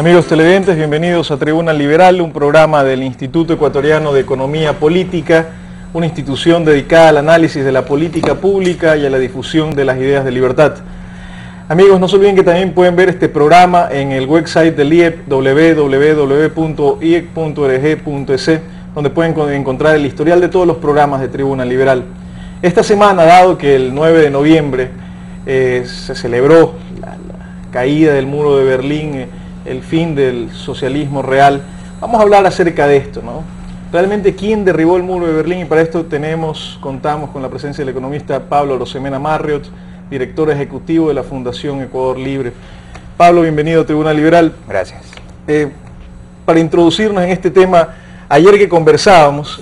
Amigos televidentes, bienvenidos a Tribuna Liberal, un programa del Instituto Ecuatoriano de Economía Política, una institución dedicada al análisis de la política pública y a la difusión de las ideas de libertad. Amigos, no se olviden que también pueden ver este programa en el website del IEP, www.iec.org.es, donde pueden encontrar el historial de todos los programas de Tribuna Liberal. Esta semana, dado que el 9 de noviembre se celebró la caída del muro de Berlín, el fin del socialismo real, vamos a hablar acerca de esto, ¿no? Realmente, ¿quién derribó el muro de Berlín? Y para esto contamos con la presencia del economista Pablo Arosemena Marriott, director ejecutivo de la Fundación Ecuador Libre. Pablo, bienvenido a Tribuna Liberal. Gracias. Para introducirnos en este tema, ayer que conversábamos,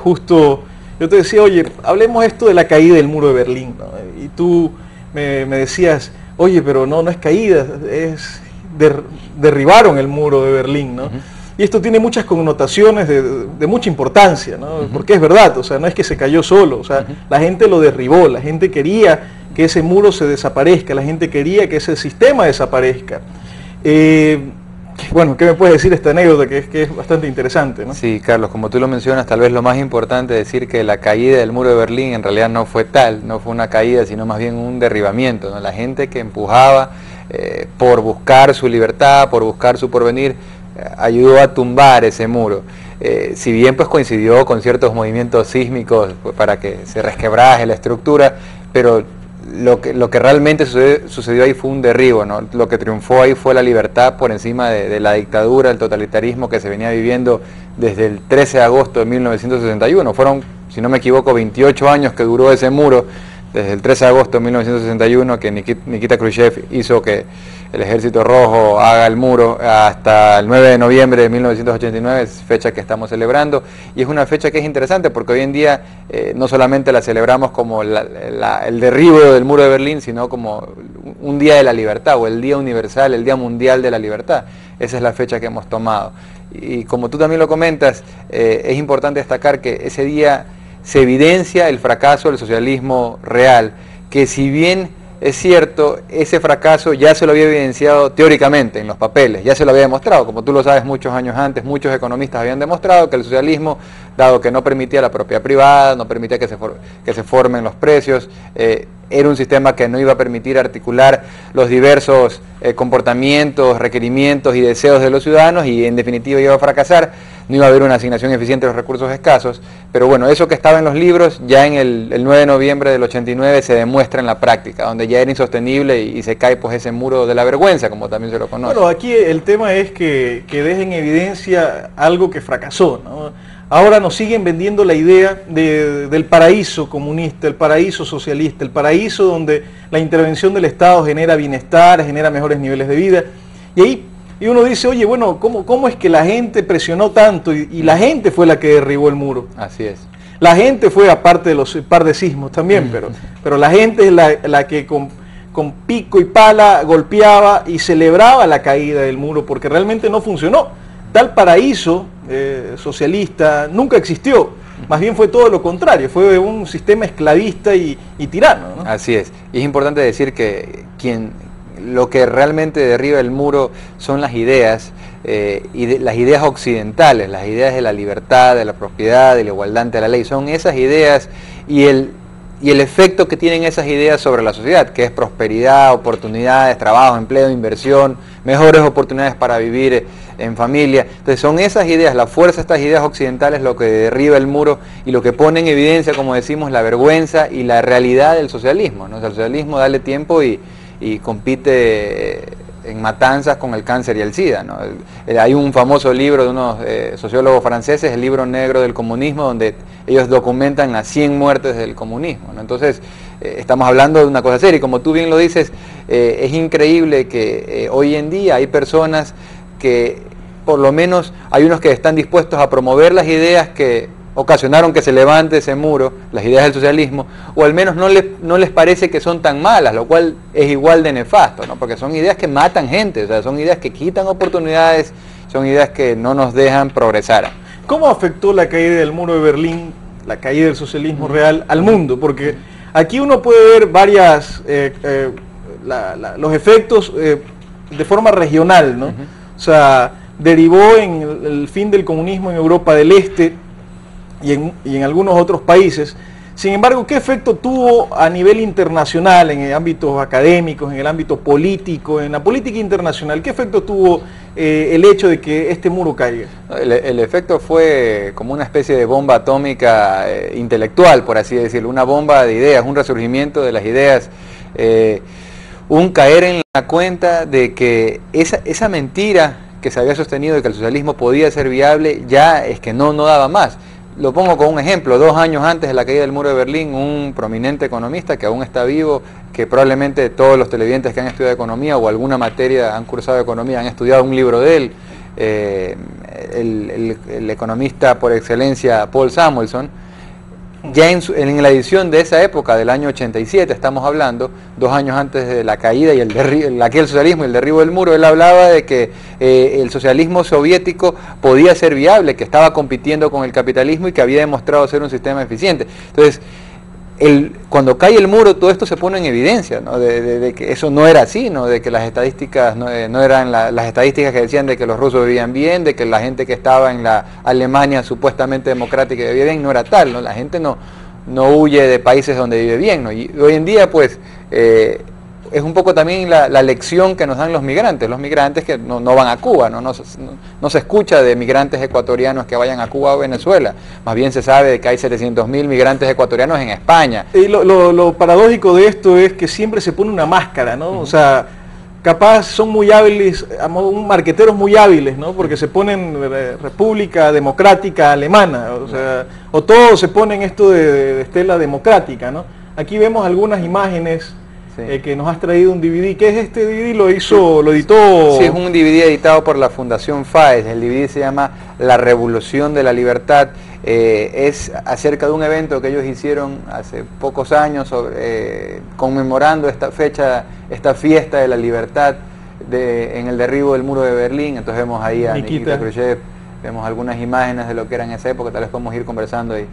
justo yo te decía, oye, hablemos esto de la caída del muro de Berlín, ¿no? Y tú me decías, oye, pero no es caída, derribaron el muro de Berlín, ¿no? Y esto tiene muchas connotaciones de mucha importancia, ¿no? Porque es verdad, o sea, no es que se cayó solo, o sea, la gente lo derribó, la gente quería que ese muro se desaparezca, la gente quería que ese sistema desaparezca. Bueno, ¿qué me puedes decir de esta anécdota que es bastante interesante, ¿no? Sí, Carlos, como tú lo mencionas, tal vez lo más importante es decir que la caída del muro de Berlín en realidad no fue tal, no fue una caída, sino más bien un derribamiento, ¿no? La gente que empujaba por buscar su libertad, por buscar su porvenir, ayudó a tumbar ese muro. Si bien pues coincidió con ciertos movimientos sísmicos para que se resquebraje la estructura, pero lo que realmente sucedió ahí fue un derribo, ¿no? Lo que triunfó ahí fue la libertad por encima de la dictadura, el totalitarismo que se venía viviendo desde el 13 de agosto de 1961. Fueron, si no me equivoco, 28 años que duró ese muro, desde el 13 de agosto de 1961, que Nikita Khrushchev hizo que el Ejército Rojo haga el muro, hasta el 9 de noviembre de 1989, fecha que estamos celebrando, y es una fecha que es interesante porque hoy en día no solamente la celebramos como el derribo del muro de Berlín, sino como un día de la libertad, o el Día Universal, el Día Mundial de la Libertad. Esa es la fecha que hemos tomado. Y como tú también lo comentas, es importante destacar que ese día se evidencia el fracaso del socialismo real, que si bien es cierto, ese fracaso ya se lo había evidenciado teóricamente en los papeles, ya se lo había demostrado, como tú lo sabes, muchos años antes, muchos economistas habían demostrado que el socialismo, dado que no permitía la propiedad privada, no permitía que se formen los precios, era un sistema que no iba a permitir articular los diversos comportamientos, requerimientos y deseos de los ciudadanos, y en definitiva iba a fracasar. No iba a haber una asignación eficiente de los recursos escasos, pero bueno, eso que estaba en los libros, ya en el 9 de noviembre del 89 se demuestra en la práctica, donde ya era insostenible y se cae pues ese muro de la vergüenza, como también se lo conoce. Bueno, aquí el tema es que deje en evidencia algo que fracasó, ¿no? Ahora nos siguen vendiendo la idea del paraíso comunista, el paraíso socialista, el paraíso donde la intervención del Estado genera bienestar, genera mejores niveles de vida, y uno dice, oye, bueno, ¿cómo es que la gente presionó tanto y la gente fue la que derribó el muro? Así es. La gente fue, aparte de los par de sismos también, pero la gente es la que con pico y pala golpeaba y celebraba la caída del muro, porque realmente no funcionó. Tal paraíso socialista nunca existió, más bien fue todo lo contrario, fue un sistema esclavista y tirano, ¿no? Así es, y es importante decir que lo que realmente derriba el muro son las ideas, las ideas occidentales, las ideas de la libertad, de la propiedad, de la igualdad ante la ley. Son esas ideas y el efecto que tienen esas ideas sobre la sociedad, que es prosperidad, oportunidades, trabajo, empleo, inversión, mejores oportunidades para vivir en familia. Entonces son esas ideas, la fuerza de estas ideas occidentales lo que derriba el muro y lo que pone en evidencia, como decimos, la vergüenza y la realidad del socialismo, ¿no? O sea, el socialismo, dale tiempo y compite en matanzas con el cáncer y el SIDA, ¿no? Hay un famoso libro de unos sociólogos franceses, el libro negro del comunismo, donde ellos documentan las 100 muertes del comunismo, ¿no? Entonces, estamos hablando de una cosa seria, y como tú bien lo dices, es increíble que hoy en día hay personas que, por lo menos, hay unos que están dispuestos a promover las ideas que ocasionaron que se levante ese muro, las ideas del socialismo, o al menos no les parece que son tan malas, lo cual es igual de nefasto, ¿no? Porque son ideas que matan gente, o sea, son ideas que quitan oportunidades, son ideas que no nos dejan progresar. ¿Cómo afectó la caída del muro de Berlín, la caída del socialismo real al mundo? Porque aquí uno puede ver varias, los efectos de forma regional, ¿no? O sea, derivó en el fin del comunismo en Europa del Este y en algunos otros países. Sin embargo, ¿qué efecto tuvo a nivel internacional, en ámbitos académicos, en el ámbito político, en la política internacional? ¿Qué efecto tuvo el hecho de que este muro caiga? El efecto fue como una especie de bomba atómica intelectual, por así decirlo, una bomba de ideas, un resurgimiento de las ideas, un caer en la cuenta de que esa mentira que se había sostenido de que el socialismo podía ser viable, ya es que no daba más. Lo pongo con un ejemplo: 2 años antes de la caída del muro de Berlín, un prominente economista que aún está vivo, que probablemente todos los televidentes que han estudiado economía o alguna materia han cursado economía han estudiado un libro de él, el economista por excelencia Paul Samuelson, ya en la edición de esa época, del año 87, estamos hablando, 2 años antes de la caída y aquel socialismo y el derribo del muro, él hablaba de que el socialismo soviético podía ser viable, que estaba compitiendo con el capitalismo y que había demostrado ser un sistema eficiente. Entonces, cuando cae el muro, todo esto se pone en evidencia, ¿no? De que eso no era así, ¿no? De que las estadísticas no eran las estadísticas que decían de que los rusos vivían bien, de que la gente que estaba en la Alemania supuestamente democrática vivía bien, no era tal, ¿no? La gente no huye de países donde vive bien, ¿no? Y hoy en día, pues, es un poco también la lección que nos dan los migrantes que no van a Cuba, no se escucha de migrantes ecuatorianos que vayan a Cuba o Venezuela, más bien se sabe de que hay 700.000 migrantes ecuatorianos en España. Y lo paradójico de esto es que siempre se pone una máscara, ¿no? O sea, capaz son muy hábiles, marqueteros muy hábiles, ¿no? Porque se ponen República Democrática Alemana, o sea, o todos se ponen esto de estela democrática, ¿no? Aquí vemos algunas imágenes. Sí. Que nos has traído un DVD. ¿Qué es este DVD? Lo editó... Sí, es un DVD editado por la Fundación FAES. El DVD se llama La Revolución de la Libertad. Es acerca de un evento que ellos hicieron hace pocos años conmemorando esta fecha, esta fiesta de la libertad en el derribo del muro de Berlín. Entonces vemos ahí a Nikita Khrushchev, vemos algunas imágenes de lo que era en esa época. Tal vez podemos ir conversando y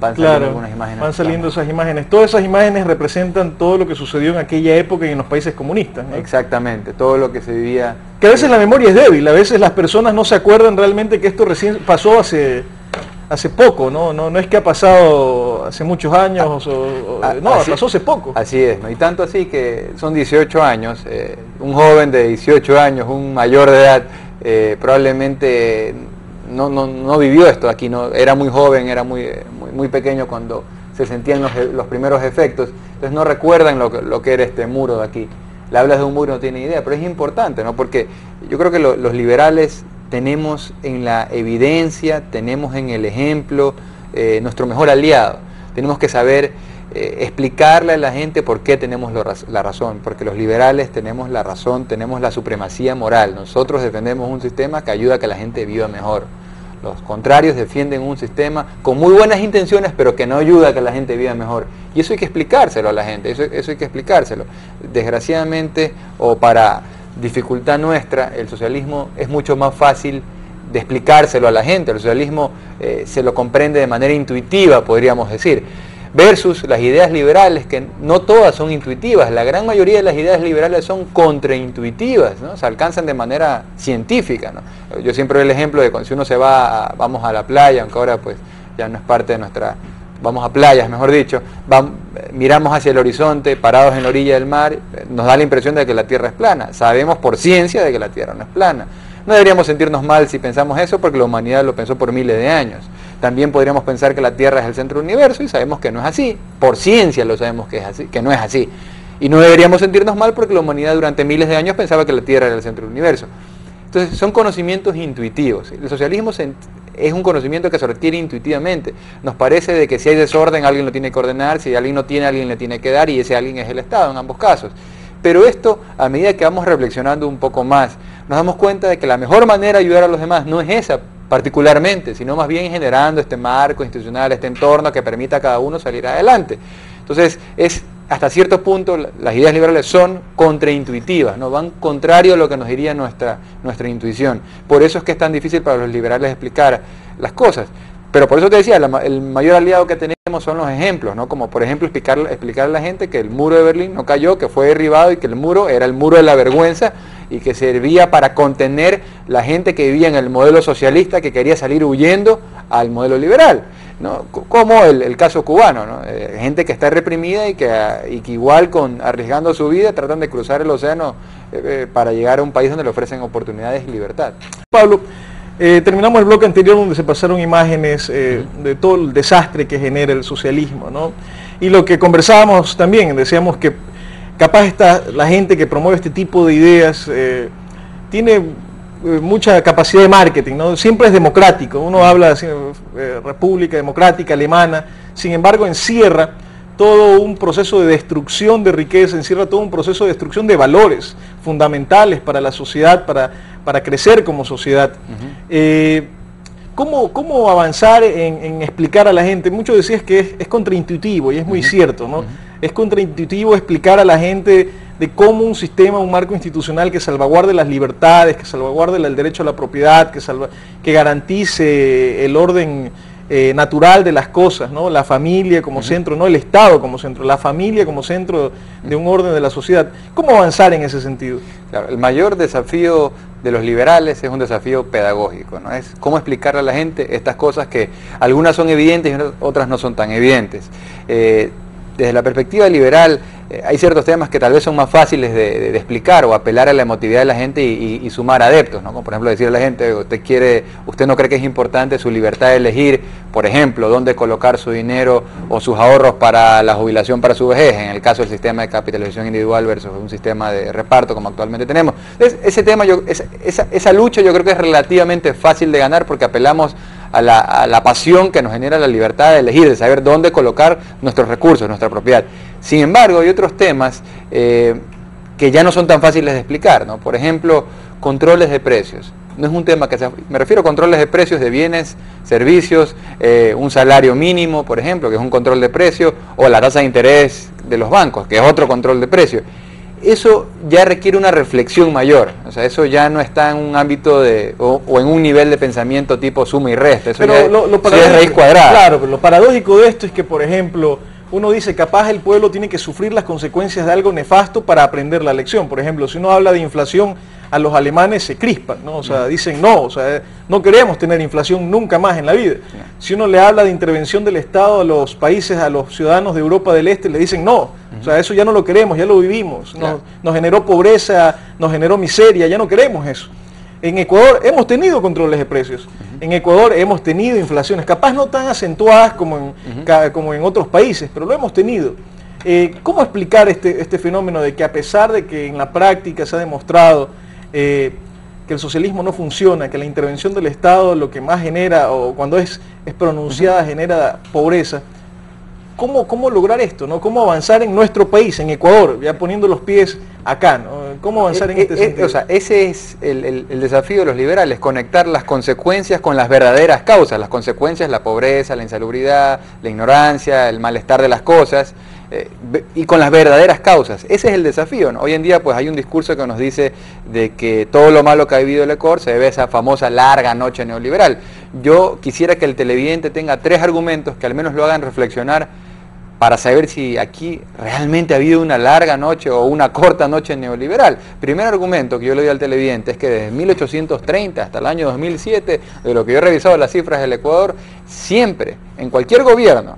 van saliendo algunas imágenes. Van saliendo esas imágenes. Todas esas imágenes representan todo lo que sucedió en aquella época y en los países comunistas, ¿no? Exactamente, todo lo que se vivía. Que a veces la memoria es débil, a veces las personas no se acuerdan realmente que esto recién pasó hace poco, no es que ha pasado hace muchos años, pasó hace poco. Así es, ¿no? Y tanto así que son 18 años, un joven de 18 años, un mayor de edad, probablemente no vivió esto aquí, era muy joven, era muy pequeño cuando se sentían los primeros efectos, entonces no recuerdan lo que era este muro de aquí. Le hablas de un muro, no tiene idea, pero es importante, ¿no? Porque yo creo que los liberales tenemos en la evidencia, tenemos en el ejemplo nuestro mejor aliado. Tenemos que saber explicarle a la gente por qué tenemos la razón, porque los liberales tenemos la razón, tenemos la supremacía moral. Nosotros defendemos un sistema que ayuda a que la gente viva mejor. Los contrarios defienden un sistema con muy buenas intenciones, pero que no ayuda a que la gente viva mejor. Y eso hay que explicárselo a la gente, eso hay que explicárselo. Desgraciadamente, o para dificultad nuestra, el socialismo es mucho más fácil de explicárselo a la gente. El socialismo se lo comprende de manera intuitiva, podríamos decir, versus las ideas liberales, que no todas son intuitivas. La gran mayoría de las ideas liberales son contraintuitivas, ¿no? Se alcanzan de manera científica, ¿no? Yo siempre doy el ejemplo de cuando si uno se vamos a la playa, aunque ahora pues ya no es parte de nuestra... Vamos a playas, mejor dicho, miramos hacia el horizonte, parados en la orilla del mar, nos da la impresión de que la Tierra es plana. Sabemos por ciencia de que la Tierra no es plana. No deberíamos sentirnos mal si pensamos eso, porque la humanidad lo pensó por miles de años. También podríamos pensar que la Tierra es el centro del universo y sabemos que no es así. Por ciencia lo sabemos que es así, que no es así. Y no deberíamos sentirnos mal porque la humanidad durante miles de años pensaba que la Tierra era el centro del universo. Entonces son conocimientos intuitivos. El socialismo es un conocimiento que se requiere intuitivamente. Nos parece de que si hay desorden alguien lo tiene que ordenar, si alguien no tiene, alguien le tiene que dar, y ese alguien es el Estado en ambos casos. Pero esto, a medida que vamos reflexionando un poco más, nos damos cuenta de que la mejor manera de ayudar a los demás no es esa particularmente, sino más bien generando este marco institucional, este entorno que permita a cada uno salir adelante. Entonces, hasta cierto punto las ideas liberales son contraintuitivas, ¿no? Van contrario a lo que nos diría nuestra intuición. Por eso es que es tan difícil para los liberales explicar las cosas. Pero por eso te decía, el mayor aliado que tenemos son los ejemplos, ¿no? Como por ejemplo explicarle a la gente que el muro de Berlín no cayó, que fue derribado y que el muro era el muro de la vergüenza y que servía para contener la gente que vivía en el modelo socialista que quería salir huyendo al modelo liberal, ¿no? Como el caso cubano, ¿no? Gente que está reprimida y que igual arriesgando su vida tratan de cruzar el océano para llegar a un país donde le ofrecen oportunidades y libertad. Pablo, terminamos el bloque anterior donde se pasaron imágenes de todo el desastre que genera el socialismo, ¿no? Y lo que conversábamos también, decíamos que capaz la gente que promueve este tipo de ideas tiene mucha capacidad de marketing, ¿no? Siempre es democrático, uno habla de república democrática alemana, sin embargo encierra todo un proceso de destrucción de riqueza, encierra todo un proceso de destrucción de valores fundamentales para la sociedad, para crecer como sociedad. ¿Cómo avanzar en explicar a la gente? Muchos decían que es contraintuitivo, y es muy cierto, ¿no? Es contraintuitivo explicar a la gente de cómo un sistema, un marco institucional que salvaguarde las libertades, que salvaguarde el derecho a la propiedad, que garantice el orden natural de las cosas, ¿no? La familia como centro, no el Estado como centro, la familia como centro de un orden de la sociedad. ¿Cómo avanzar en ese sentido? Claro, el mayor desafío de los liberales es un desafío pedagógico, ¿no? Es cómo explicarle a la gente estas cosas que algunas son evidentes y otras no son tan evidentes. Desde la perspectiva liberal, hay ciertos temas que tal vez son más fáciles de explicar o apelar a la emotividad de la gente y sumar adeptos, ¿no? Como por ejemplo decirle a la gente, usted no cree que es importante su libertad de elegir, por ejemplo, dónde colocar su dinero o sus ahorros para la jubilación para su vejez, en el caso del sistema de capitalización individual versus un sistema de reparto como actualmente tenemos. Entonces, ese tema, esa lucha yo creo que es relativamente fácil de ganar porque apelamos a la pasión que nos genera la libertad de elegir, de saber dónde colocar nuestros recursos, nuestra propiedad. Sin embargo, hay otros temas que ya no son tan fáciles de explicar, ¿no? Por ejemplo, controles de precios. No es un tema me refiero a controles de precios de bienes, servicios, un salario mínimo, por ejemplo, que es un control de precio, o la tasa de interés de los bancos, que es otro control de precio. Eso ya requiere una reflexión mayor, o sea, eso ya no está en un ámbito o en un nivel de pensamiento tipo suma y resta, eso, pero ya es raíz cuadrada. Claro, pero lo paradójico de esto es que, por ejemplo, uno dice, capaz el pueblo tiene que sufrir las consecuencias de algo nefasto para aprender la lección. Por ejemplo, si uno habla de inflación, a los alemanes se crispan, ¿no? O sea, dicen no, o sea, no queremos tener inflación nunca más en la vida. Si uno le habla de intervención del Estado a los países, a los ciudadanos de Europa del Este, le dicen no, o sea, eso ya no lo queremos, ya lo vivimos, nos generó pobreza, nos generó miseria, ya no queremos eso. En Ecuador hemos tenido controles de precios, en Ecuador hemos tenido inflaciones, capaz no tan acentuadas como en otros países, pero lo hemos tenido. ¿Cómo explicar este fenómeno de que a pesar de que en la práctica se ha demostrado que el socialismo no funciona, que la intervención del Estado lo que más genera, o cuando es pronunciada, genera pobreza? ¿Cómo lograr esto, ¿no? ¿Cómo avanzar en nuestro país, en Ecuador, ya poniendo los pies acá, ¿no? ¿Cómo avanzar en este sentido? O sea, ese es el desafío de los liberales, conectar las consecuencias con las verdaderas causas. Las consecuencias, la pobreza, la insalubridad, la ignorancia, el malestar de las cosas, y con las verdaderas causas. Ese es el desafío, ¿no? Hoy en día pues hay un discurso que nos dice de que todo lo malo que ha vivido el Ecuador se debe a esa famosa larga noche neoliberal. Yo quisiera que el televidente tenga 3 argumentos que al menos lo hagan reflexionar para saber si aquí realmente ha habido una larga noche o una corta noche neoliberal. Primer argumento que yo le doy al televidente es que desde 1830 hasta el año 2007, de lo que yo he revisado las cifras del Ecuador, siempre, en cualquier gobierno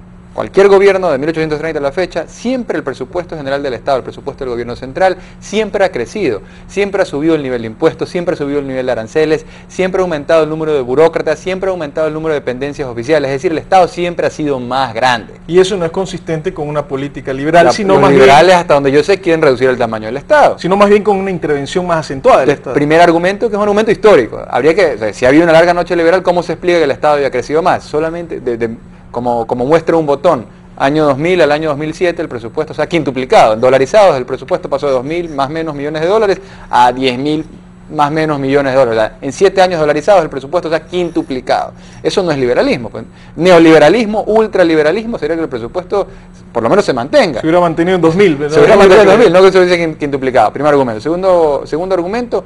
de 1830 a la fecha, siempre el presupuesto general del Estado, el presupuesto del gobierno central, siempre ha crecido, siempre ha subido el nivel de impuestos, siempre ha subido el nivel de aranceles, siempre ha aumentado el número de burócratas, siempre ha aumentado el número de dependencias oficiales, es decir, el Estado siempre ha sido más grande. Y eso no es consistente con una política liberal, sino más bien... Los liberales, hasta donde yo sé, quieren reducir el tamaño del Estado. Sino más bien con una intervención más acentuada del Estado. Primer argumento, que es un argumento histórico. Habría que, o sea, si ha habido una larga noche liberal, ¿cómo se explica que el Estado haya crecido más? Solamente como muestra un botón, año 2000 al año 2007 el presupuesto se ha quintuplicado, en dolarizados el presupuesto pasó de 2.000 más o menos millones de dólares a 10.000 más o menos millones de dólares. En 7 años dolarizados el presupuesto se ha quintuplicado. Eso no es liberalismo. Pues. Neoliberalismo, ultraliberalismo sería que el presupuesto por lo menos se mantenga. Se hubiera mantenido en 2000. ¿verdad? Se hubiera mantenido en 2000, no que se hubiese quintuplicado. Primer argumento. Segundo argumento,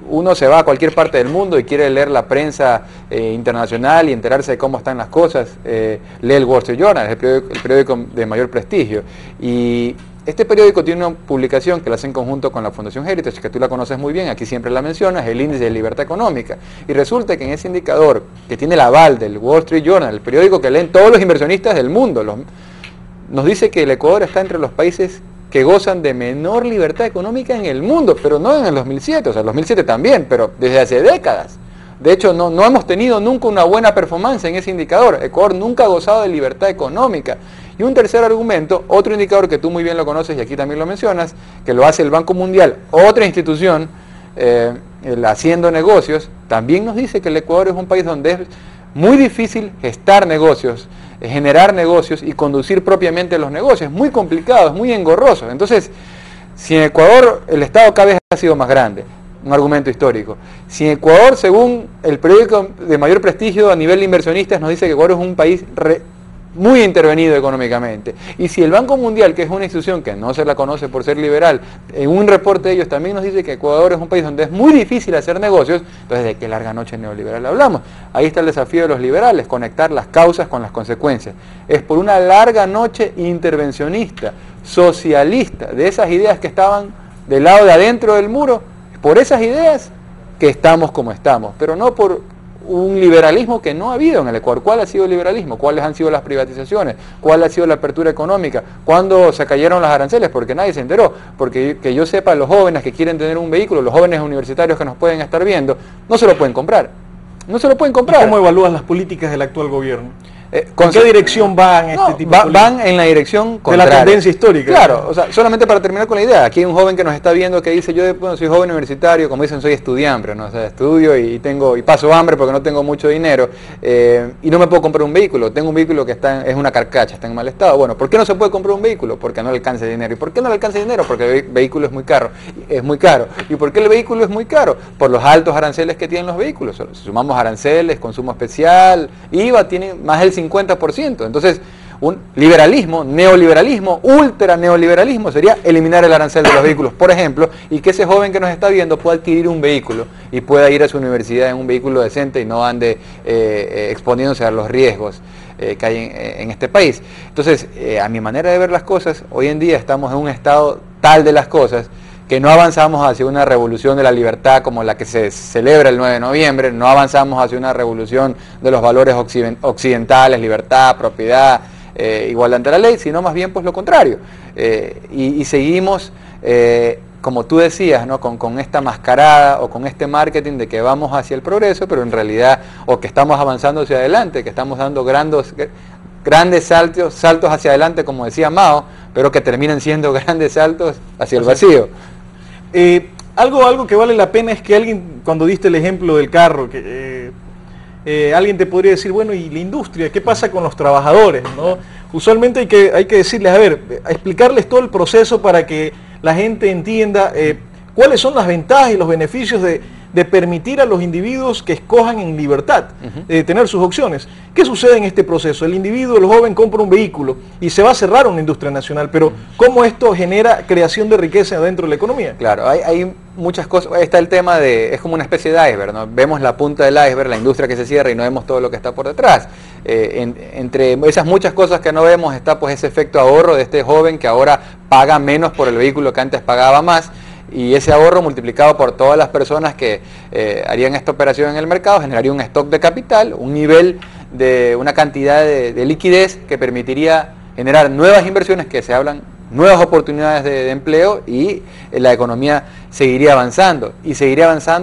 uno se va a cualquier parte del mundo y quiere leer la prensa internacional y enterarse de cómo están las cosas. Lee el Wall Street Journal, el periódico de mayor prestigio. Y Este periódico tiene una publicación que la hace en conjunto con la Fundación Heritage, que tú la conoces muy bien, aquí siempre la mencionas, el índice de libertad económica. Y resulta que en ese indicador, que tiene el aval del Wall Street Journal, el periódico que leen todos los inversionistas del mundo, nos dice que el Ecuador está entre los países que gozan de menor libertad económica en el mundo, pero no en el 2007, o sea, el 2007 también, pero desde hace décadas. De hecho, no hemos tenido nunca una buena performance en ese indicador. Ecuador nunca ha gozado de libertad económica. Y un tercer argumento, otro indicador que tú muy bien lo conoces y aquí también lo mencionas, que lo hace el Banco Mundial, otra institución, haciendo negocios, también nos dice que el Ecuador es un país donde es muy difícil gestar negocios, generar negocios y conducir propiamente los negocios. Es muy complicado, es muy engorroso. Entonces, si en Ecuador el Estado cada vez ha sido más grande, un argumento histórico. Si en Ecuador, según el periódico de mayor prestigio a nivel de inversionistas, nos dice que Ecuador es un país muy intervenido económicamente. Y si el Banco Mundial, que es una institución que no se la conoce por ser liberal, en un reporte de ellos también nos dice que Ecuador es un país donde es muy difícil hacer negocios, entonces ¿de qué larga noche neoliberal hablamos? Ahí está el desafío de los liberales, conectar las causas con las consecuencias. Es por una larga noche intervencionista, socialista, de esas ideas que estaban del lado de adentro del muro, por esas ideas que estamos como estamos, pero no por un liberalismo que no ha habido en el Ecuador. ¿Cuál ha sido el liberalismo? ¿Cuáles han sido las privatizaciones? ¿Cuál ha sido la apertura económica? ¿Cuándo se cayeron las aranceles? Porque nadie se enteró. Porque que yo sepa, los jóvenes que quieren tener un vehículo, los jóvenes universitarios que nos pueden estar viendo, no se lo pueden comprar. No se lo pueden comprar. ¿Cómo evalúas las políticas del actual gobierno? ¿Con qué dirección van este tipo de políticas? Van en la dirección contraria. De la tendencia histórica. Claro, o sea, solamente para terminar con la idea, aquí hay un joven que nos está viendo que dice, yo soy joven universitario, como dicen, soy estudiante, ¿no? O sea, estudio y paso hambre porque no tengo mucho dinero y no me puedo comprar un vehículo. Tengo un vehículo que es una carcacha, está en mal estado. Bueno, ¿por qué no se puede comprar un vehículo? Porque no le alcanza dinero. ¿Y por qué no le alcanza dinero? Porque el vehículo es muy caro. ¿Y por qué el vehículo es muy caro? Por los altos aranceles que tienen los vehículos. Si sumamos aranceles, consumo especial, IVA, tiene más del 50%. Entonces, un liberalismo, neoliberalismo, ultra neoliberalismo sería eliminar el arancel de los vehículos, por ejemplo, y que ese joven que nos está viendo pueda adquirir un vehículo y pueda ir a su universidad en un vehículo decente y no ande exponiéndose a los riesgos que hay en este país. Entonces, a mi manera de ver las cosas, hoy en día estamos en un estado tal de las cosas que no avanzamos hacia una revolución de la libertad como la que se celebra el 9 de noviembre, no avanzamos hacia una revolución de los valores occidentales, libertad, propiedad, igualdad ante la ley, sino más bien pues lo contrario. Y seguimos, como tú decías, ¿no? con esta mascarada o con este marketing de que vamos hacia el progreso, pero en realidad, o que estamos avanzando hacia adelante, que estamos dando grandes saltos hacia adelante, como decía Mao, pero que terminan siendo grandes saltos hacia el vacío. Algo que vale la pena es que alguien, cuando diste el ejemplo del carro, que alguien te podría decir, bueno, ¿y la industria? ¿Qué pasa con los trabajadores? ¿No? Usualmente hay que decirles, a ver, explicarles todo el proceso para que la gente entienda cuáles son las ventajas y los beneficios de permitir a los individuos que escojan en libertad, tener sus opciones. ¿Qué sucede en este proceso? El individuo, el joven, compra un vehículo y se va a cerrar una industria nacional, pero ¿cómo esto genera creación de riqueza dentro de la economía? Claro, hay muchas cosas. Está el tema es como una especie de iceberg, ¿no? Vemos la punta del iceberg, la industria que se cierra y no vemos todo lo que está por detrás. Entre esas muchas cosas que no vemos está pues ese efecto ahorro de este joven que ahora paga menos por el vehículo que antes pagaba más. Y ese ahorro multiplicado por todas las personas que harían esta operación en el mercado generaría un stock de capital, un nivel de una cantidad de liquidez que permitiría generar nuevas inversiones, que se hablan, nuevas oportunidades de empleo, y la economía seguiría avanzando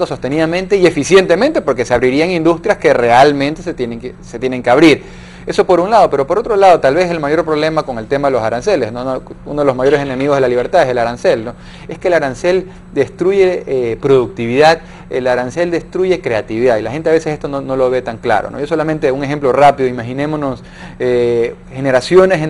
sostenidamente y eficientemente, porque se abrirían industrias que realmente se tienen que abrir. Eso por un lado, pero por otro lado, tal vez el mayor problema con el tema de los aranceles, ¿no? Uno de los mayores enemigos de la libertad es el arancel, ¿no? Es que el arancel destruye productividad, el arancel destruye creatividad, y la gente a veces esto no lo ve tan claro, ¿no? Yo solamente un ejemplo rápido, imaginémonos generaciones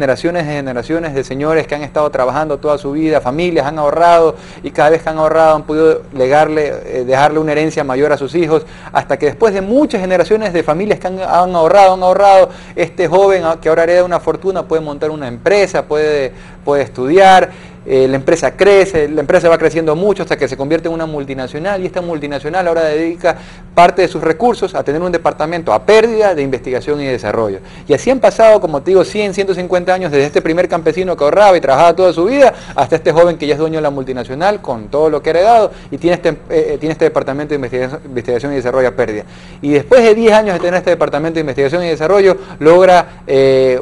de señores que han estado trabajando toda su vida, familias han ahorrado, y cada vez que han ahorrado han podido dejarle una herencia mayor a sus hijos, hasta que después de muchas generaciones de familias que han ahorrado, este joven que ahora hereda una fortuna puede montar una empresa, puede estudiar, la empresa crece, la empresa va creciendo mucho hasta que se convierte en una multinacional, y esta multinacional ahora dedica parte de sus recursos a tener un departamento a pérdida de investigación y desarrollo. Y así han pasado, como te digo, 100, 150 años desde este primer campesino que ahorraba y trabajaba toda su vida hasta este joven que ya es dueño de la multinacional con todo lo que ha heredado y tiene este departamento de investigación y desarrollo a pérdida. Y después de 10 años de tener este departamento de investigación y desarrollo, logra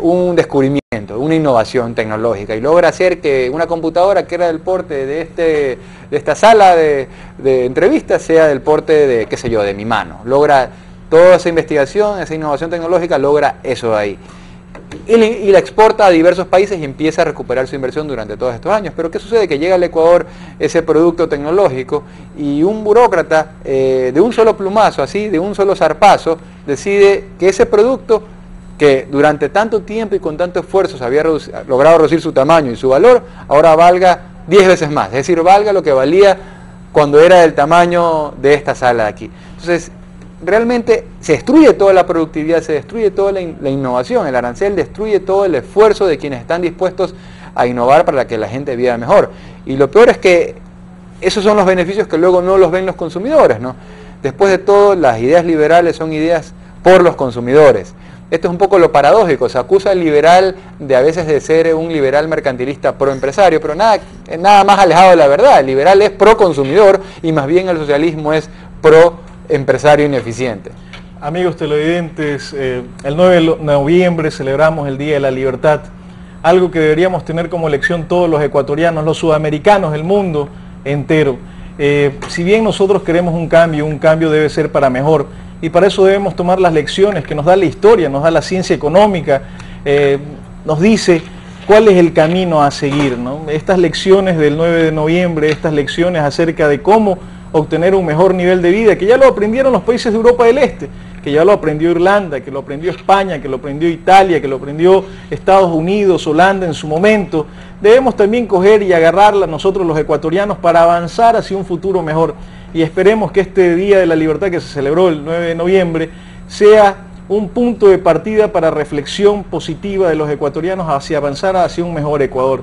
un descubrimiento, una innovación tecnológica, y logra hacer que una computadora que era del porte de esta sala de entrevistas sea del porte de, qué sé yo, de mi mano. Logra toda esa investigación, esa innovación tecnológica, logra eso de ahí. Y la exporta a diversos países y empieza a recuperar su inversión durante todos estos años. Pero ¿qué sucede? Que llega al Ecuador ese producto tecnológico y un burócrata de un solo plumazo, así, de un solo zarpazo, decide que ese producto, que durante tanto tiempo y con tanto esfuerzo se había logrado reducir su tamaño y su valor, ahora valga 10 veces más. Es decir, valga lo que valía cuando era del tamaño de esta sala de aquí. Entonces, realmente se destruye toda la productividad, se destruye toda la innovación. El arancel destruye todo el esfuerzo de quienes están dispuestos a innovar para que la gente viva mejor. Y lo peor es que esos son los beneficios que luego no los ven los consumidores, ¿no? Después de todo, las ideas liberales son ideas por los consumidores. Esto es un poco lo paradójico, se acusa al liberal de a veces de ser un liberal mercantilista pro-empresario, pero nada más alejado de la verdad. El liberal es pro-consumidor y más bien el socialismo es pro-empresario ineficiente. Amigos televidentes, el 9 de noviembre celebramos el Día de la Libertad, algo que deberíamos tener como lección todos los ecuatorianos, los sudamericanos, el mundo entero. Si bien nosotros queremos un cambio debe ser para mejor, y para eso debemos tomar las lecciones que nos da la historia, nos da la ciencia económica, nos dice cuál es el camino a seguir, ¿no? Estas lecciones del 9 de noviembre, estas lecciones acerca de cómo obtener un mejor nivel de vida, que ya lo aprendieron los países de Europa del Este, que ya lo aprendió Irlanda, que lo aprendió España, que lo aprendió Italia, que lo aprendió Estados Unidos, Holanda en su momento. Debemos también coger y agarrarla nosotros los ecuatorianos para avanzar hacia un futuro mejor. Y esperemos que este Día de la Libertad que se celebró el 9 de noviembre sea un punto de partida para reflexión positiva de los ecuatorianos hacia avanzar hacia un mejor Ecuador.